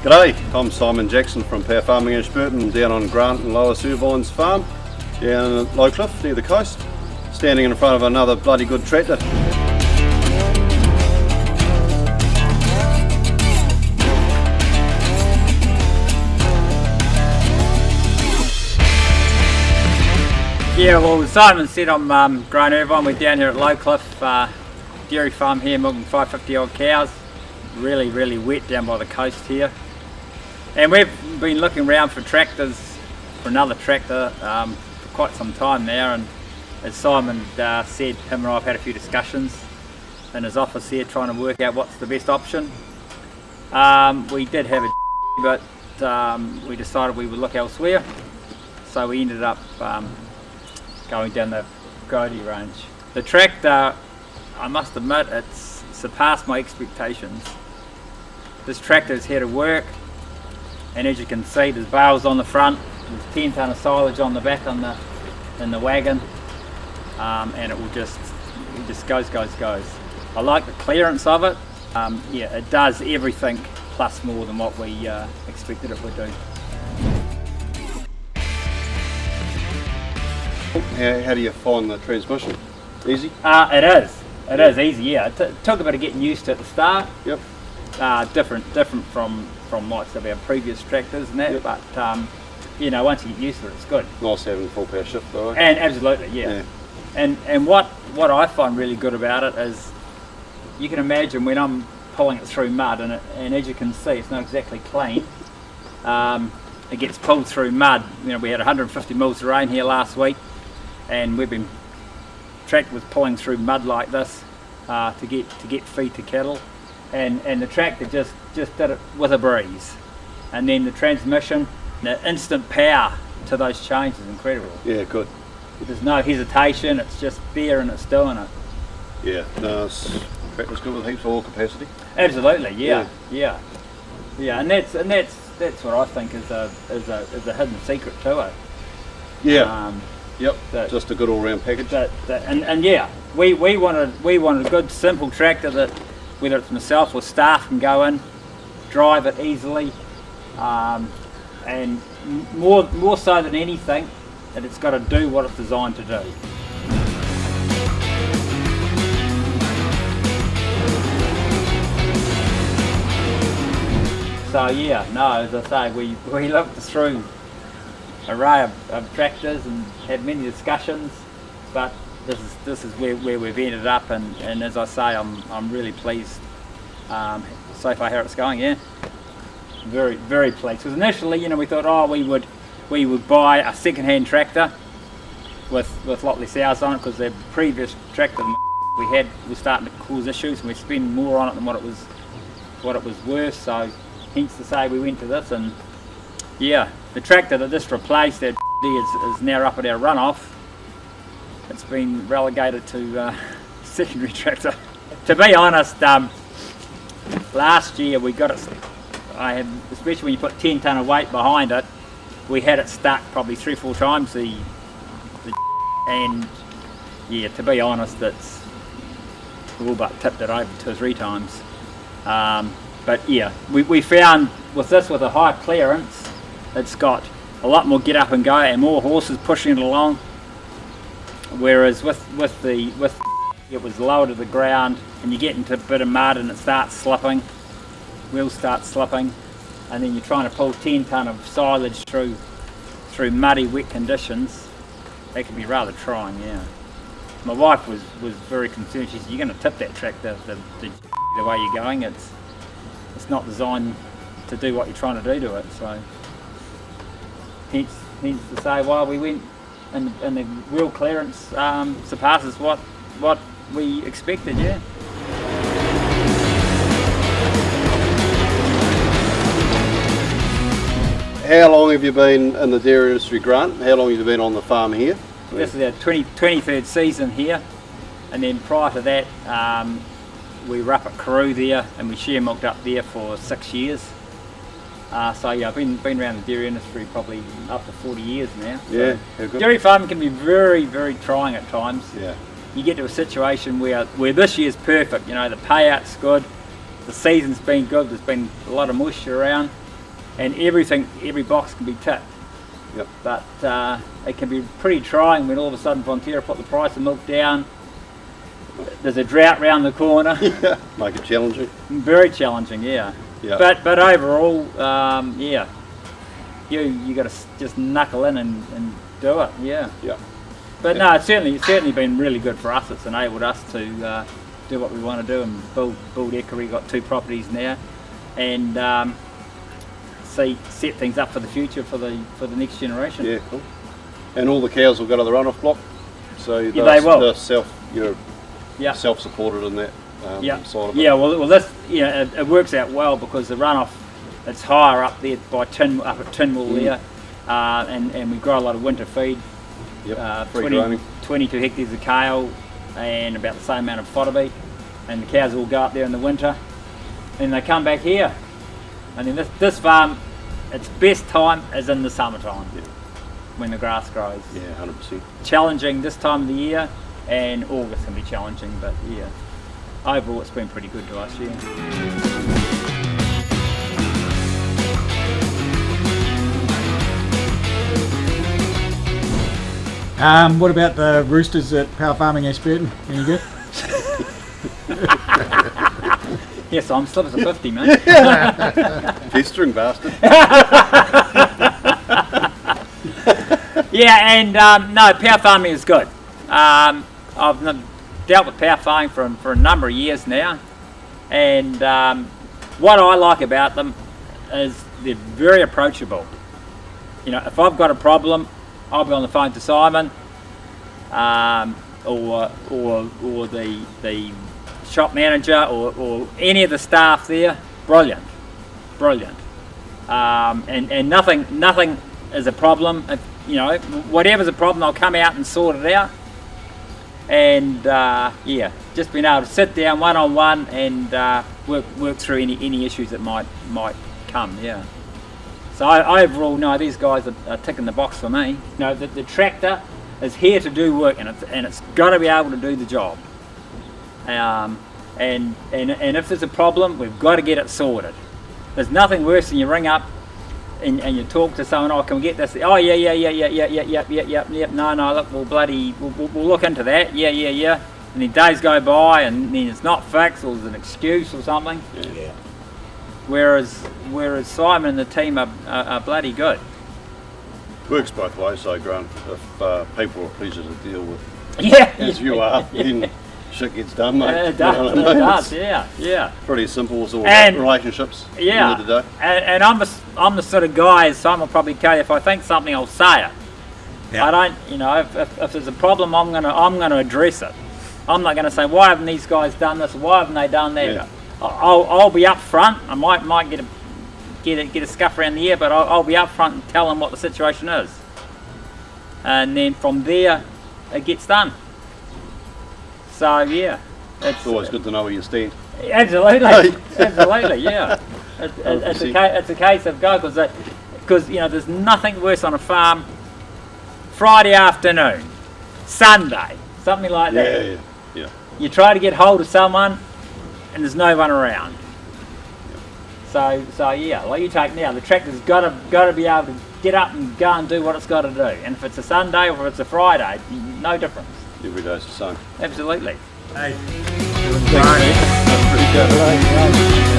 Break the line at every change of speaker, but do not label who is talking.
G'day, I'm Simon Jackson from Power Farming Ashburton, down on Grant and Lower Irvine's farm, down at Low Cliff near the coast, standing in front of another bloody good tractor.
Yeah, well, as Simon said, I'm Gran Irvine. We're down here at Low Cliff dairy farm here, milking 550 odd cows. Really wet down by the coast here. And we've been looking around for tractors, for another tractor, for quite some time now. And as Simon said, him and I have had a few discussions in his office here trying to work out what's the best option. We did have a but we decided we would look elsewhere. So we ended up going down the Kioti range. The tractor, I must admit, it's surpassed my expectations. This tractor's here to work, and as you can see, there's bales on the front, there's 10 tonne of silage on the back in the wagon, and it just goes. I like the clearance of it. Yeah, it does everything plus more than what we expected it would do.
How do you find the transmission? Easy?
It is easy, yeah. It took a bit of getting used to at the start.
Yep.
Different from lots of our previous tractors and that, yep. But you know, once you get used to it, it's good.
Nice having full power shift though.
And absolutely, yeah. And what I find really good about it is, you can imagine when I'm pulling it through mud, and as you can see, it's not exactly clean. It gets pulled through mud. You know, we had 150 mils of rain here last week, and we've been tractor was pulling through mud like this to get feed to cattle, and the tractor just did it with a breeze. And then the transmission, the instant power to those chains is incredible.
Yeah, good.
There's no hesitation, it's just there and it's doing it.
Yeah, no, tractor's good with heaps of oil capacity.
Absolutely, yeah. And that's what I think is a hidden secret to it.
Yeah. Yep, just a good all-round package.
And yeah, we wanted a good simple tractor that, whether it's myself or staff, can go in, drive it easily, and more so than anything, that it's got to do what it's designed to do. So yeah, no, as I say, we looked through array of tractors and had many discussions, but this is where we've ended up, and as I say, I'm really pleased so far how it's going. Yeah, very pleased. Because initially, you know, we thought, we would buy a second-hand tractor with a lot less hours on it, because the previous tractor we had was starting to cause issues, and we spend more on it than what it was worth. So hence to say we went to this, and yeah, the tractor that this replaced, that is now up at our runoff. It's been relegated to secondary tractor. To be honest, last year we got it, especially when you put 10 tonne of weight behind it, we had it stuck probably 3 or 4 times the and yeah, to be honest, it's all but tipped it over 2 or 3 times. But yeah, we found with this, with a high clearance, it's got a lot more get up and go and more horses pushing it along. Whereas with it was lower to the ground, and you get into a bit of mud and it starts slipping, wheels start slipping, and then you're trying to pull 10 tonne of silage through muddy, wet conditions. That can be rather trying, yeah. My wife was very concerned. She said, "You're going to tip that tractor the way you're going. It's not designed to do what you're trying to do to it." So hence to say why we went, and the wheel clearance surpasses what we expected. Yeah.
How long have you been in the dairy industry, Grant? How long have you been on the farm here?
This is our 23rd season here, and then prior to that we were up at Carew there, and we share milked up there for 6 years. So yeah, I've been around the dairy industry probably up to 40 years now.
Yeah,
so dairy farming can be very trying at times.
Yeah.
You get to a situation where this year's perfect. You know, the payout's good, the season's been good. There's been a lot of moisture around, and every box can be ticked.
Yep.
But it can be pretty trying when all of a sudden Fonterra put the price of milk down. There's a drought round the corner.
Yeah, make it challenging.
Very challenging, yeah.
Yeah.
But overall, yeah, you got to just knuckle in and do it, yeah.
Yeah.
But no, it's certainly been really good for us. It's enabled us to do what we want to do and build equity. We've got 2 properties now, and set things up for the future for the next generation.
Yeah, cool. And all the cows will go to the runoff block, so
Yeah, they will.
they're
Yeah.
self-supported in that side of it.
Yeah, well this, it works out well because the runoff, it's higher up there by up at Tinwell there, and we grow a lot of winter feed.
Yep. Free growing.
22 hectares of kale and about the same amount of fodder beet, and the cows will go up there in the winter, and they come back here. And then this farm, its best time is in the summertime, when the grass grows.
Yeah, 100%.
Challenging this time of the year, and August can be challenging, but yeah, overall it's been pretty good to us, yeah.
What about the roosters at Power Farming Ashburton? Any good?
Yes, I'm still at the 50, mate.
Pestering bastard.
Yeah, and no, power farming is good. I've dealt with power farming for a number of years now, and what I like about them is they're very approachable. If I've got a problem, I'll be on the phone to Simon, or the shop manager, or any of the staff there. Brilliant, and nothing is a problem. Whatever's a problem, I'll come out and sort it out. And yeah, just being able to sit down one-on-one and work through any issues that might come. Yeah. So overall, no, these guys are ticking the box for me. The tractor is here to do work, and it's got to be able to do the job. And if there's a problem, we've got to get it sorted. There's nothing worse than you ring up and you talk to someone. Oh, can we get this? Oh, yeah. No. Look, we'll look into that. Yeah. And then days go by, and then it's not fixed, or there's an excuse or something.
Yeah.
Whereas Simon and the team are bloody good.
Works both ways, so Grant. If people are a pleasure to deal with,
Yeah.
as you are, then shit gets done, mate.
It does. Yeah.
Pretty simple. It's all
And-
about relationships. At the
Yeah.
end of the day.
And I'm the sort of guy, as Simon will probably tell you, if I think something, I'll say it.
Yeah.
I don't, if there's a problem, I'm gonna address it. I'm not gonna say, why haven't these guys done this? Why haven't they done that?
Yeah.
I'll be up front. I might get a scuff around the ear, but I'll be up front and tell them what the situation is. And then from there, it gets done. So yeah,
It's always good to know where you stand.
Absolutely, yeah.
Obviously.
It's a case of go, because there's nothing worse on a farm. Friday afternoon, Sunday, something like that.
Yeah.
You try to get hold of someone, and there's no one around. So yeah, like you take now, the tractor's got to be able to get up and go and do what it's got to do. And if it's a Sunday or if it's a Friday, no difference.
Every day's the same.
Absolutely.
Hey.
That's pretty good.